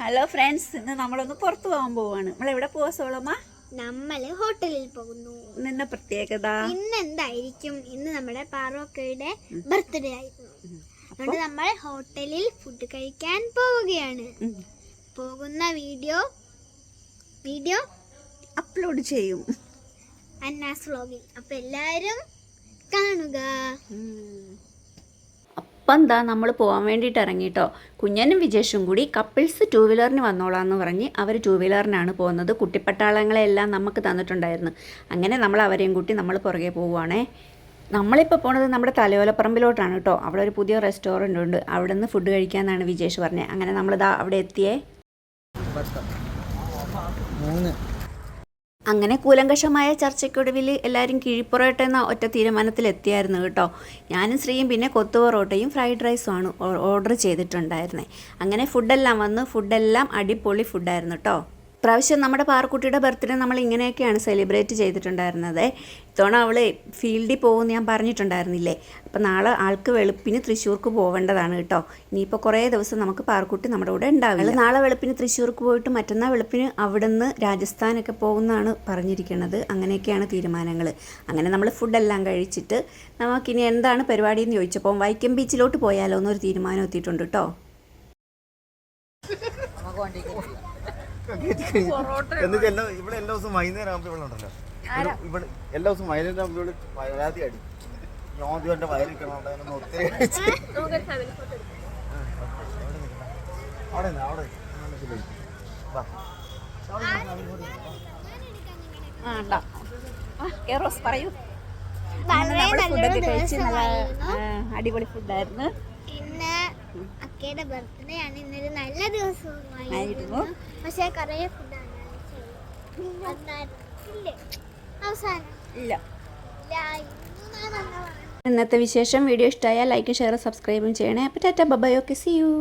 Hello friends, ഇന്ന് നമ്മളൊന്ന് പുറത്തു പോകാൻ പോവാണ്. നമ്മളെവിടെ പോവാ സോളമ്മ? നമ്മൾ ഹോട്ടലിൽ പോകുന്നു. ഇന്ന് പ്രത്യേകത ഇന്ന് എന്തായിരിക്കും? ഇന്ന് നമ്മുടെ പാറോക്കയുടെ ബർത്ത്ഡേ ആയിരുന്നു. അതുകൊണ്ട് നമ്മൾ ഹോട്ടലിൽ ഫുഡ് കഴിക്കാൻ പോവുകയാണ്. പോകുന്ന വീഡിയോ അപ്ലോഡ് ചെയ്യും അന്നാസ് വ്ലോഗിൽ. അപ്പോൾ എല്ലാവരും കാണുക. അപ്പം എന്താ നമ്മൾ പോകാൻ വേണ്ടിയിട്ട് ഇറങ്ങിയിട്ടോ. കുഞ്ഞനും വിജേഷും കൂടി കപ്പിൾസ് 2 വീലറിന് വന്നോളാന്ന് പറഞ്ഞ് അവർ 2 വീലറിനാണ് പോകുന്നത്. കുട്ടിപ്പട്ടാളങ്ങളെല്ലാം നമുക്ക് തന്നിട്ടുണ്ടായിരുന്നു. അങ്ങനെ നമ്മൾ അവരെയും കൂട്ടി നമ്മൾ പുറകെ പോവുകയാണേ. നമ്മളിപ്പോൾ പോണത് നമ്മുടെ തലയോലപ്പറമ്പിലോട്ടാണ് കേട്ടോ. അവിടെ ഒരു പുതിയ റെസ്റ്റോറൻ്റ് ഉണ്ട്. അവിടെ നിന്ന് ഫുഡ് കഴിക്കാമെന്നാണ് വിജേഷ് പറഞ്ഞത്. അങ്ങനെ നമ്മളിതാ അവിടെ എത്തിയേ. അങ്ങനെ കൂലങ്കഷമായ ചർച്ചയ്ക്കൊടുവിൽ എല്ലാവരും കിഴിപ്പൊറോട്ട എന്ന ഒറ്റ തീരുമാനത്തിലെത്തിയായിരുന്നു കേട്ടോ. ഞാനും ശ്രീയും പിന്നെ കൊത്തു പൊറോട്ടയും ഫ്രൈഡ് റൈസുമാണ് ഓർഡർ ചെയ്തിട്ടുണ്ടായിരുന്നത്. അങ്ങനെ ഫുഡെല്ലാം വന്ന് ഫുഡെല്ലാം അടിപൊളി ഫുഡായിരുന്നു കേട്ടോ. പ്രാവശ്യം നമ്മുടെ പാറക്കുട്ടിയുടെ ബർത്ത്ഡേ നമ്മൾ ഇങ്ങനെയൊക്കെയാണ് സെലിബ്രേറ്റ് ചെയ്തിട്ടുണ്ടായിരുന്നത്. ഇത്തവണ അവൾ ഫീൽഡിൽ പോകുമെന്ന് ഞാൻ പറഞ്ഞിട്ടുണ്ടായിരുന്നില്ലേ. അപ്പോൾ നാളെ ആൾക്ക് വെളുപ്പിന് തൃശ്ശൂർക്ക് പോവേണ്ടതാണ് കേട്ടോ. ഇനിയിപ്പോൾ കുറേ ദിവസം നമുക്ക് പാറക്കുട്ടി നമ്മുടെ കൂടെ ഉണ്ടാവില്ല. നാളെ വെളുപ്പിന് തൃശ്ശൂർക്ക് പോയിട്ട് മറ്റന്നാൾ വെളുപ്പിന് അവിടെ നിന്ന് രാജസ്ഥാനൊക്കെ പോകുന്നതാണ് പറഞ്ഞിരിക്കുന്നത്. അങ്ങനെയൊക്കെയാണ് തീരുമാനങ്ങൾ. അങ്ങനെ നമ്മൾ ഫുഡെല്ലാം കഴിച്ചിട്ട് നമുക്കിനി എന്താണ് പരിപാടി എന്ന് ചോദിച്ചപ്പോൾ വൈക്കം ബീച്ചിലോട്ട് പോയാലോ എന്നൊരു തീരുമാനം എത്തിയിട്ടുണ്ട് കേട്ടോ. ഇവിടെ എല്ലാ ദിവസവും വൈകുന്നേരം ആകുമ്പോൾ ഇവിടെ ഉണ്ടല്ലോ. ഇവിടെ എല്ലാ ദിവസവും വൈകുന്നേരം ആകുമ്പോൾ ഇവിടെ വരാതി അടി ഞാൻ എൻ്റെ വയറിക്കണം. ഒത്തിരി അടിപൊളി ഫുഡായിരുന്നു. പിന്നെ അക്കയുടെ ബർത്ത്ഡേ ആണ്. ഇന്നൊരു നല്ല ദിവസമായിരുന്നു. പക്ഷേ കുറേ ഫുഡാണ് അവസാനം ഇല്ല. ഇന്നത്തെ വിശേഷം വീഡിയോ ഇഷ്ടമായാൽ ലൈക്ക് ഷെയർ സബ്സ്ക്രൈബും ചെയ്യണേ. അപ്പോൾ tata bye. Okay, see U.